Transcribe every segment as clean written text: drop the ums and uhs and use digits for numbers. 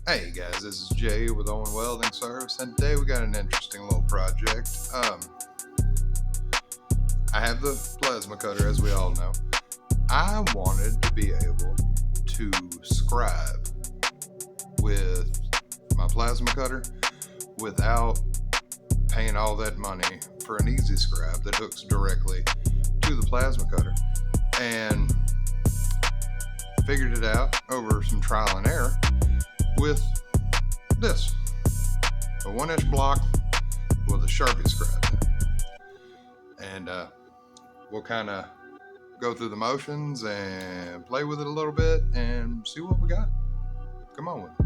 Hey guys, this is Jay with Owen Welding Service, and today we got an interesting little project. I have the plasma cutter, as we all know. I wanted to be able to scribe with my plasma cutter without paying all that money for an easy scribe that hooks directly to the plasma cutter, and figured it out over some trial and error with this, a 1-inch block with a Sharpie scribe in it. And we'll kind of go through the motions and play with it a little bit and see what we got. Come on with it.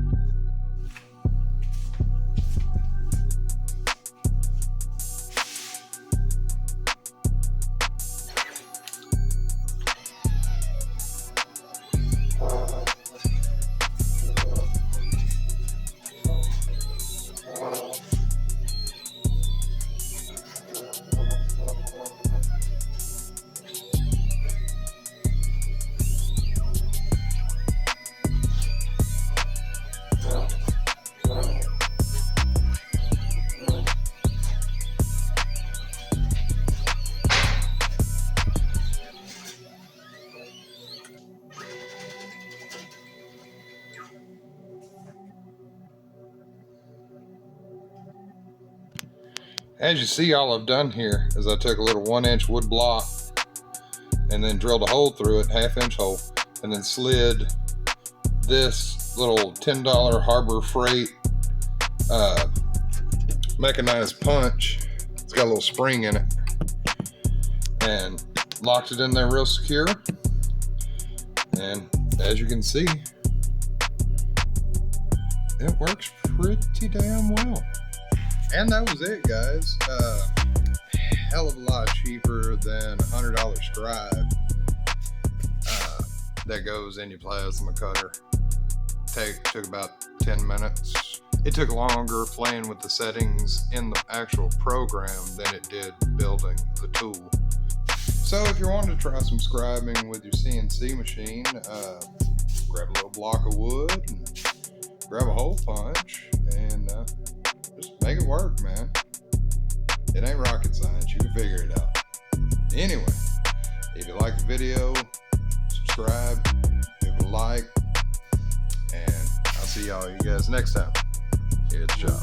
As you see, all I've done here is I took a little 1-inch wood block and then drilled a hole through it, 1/2-inch hole, and then slid this little $10 Harbor Freight mechanized punch. It's got a little spring in it, and locked it in there real secure. And as you can see, it works pretty damn well. And that was it, guys. Hell of a lot cheaper than a $100 scribe that goes in your plasma cutter. Took about 10 minutes. It took longer playing with the settings in the actual program than it did building the tool. So if you're wanting to try some scribing with your CNC machine, grab a little block of wood and grab a hole punch and just make it work, man. It ain't rocket science. You can figure it out. Anyway, if you like the video, subscribe, give it a like, and I'll see y'all you guys next time here at the shop.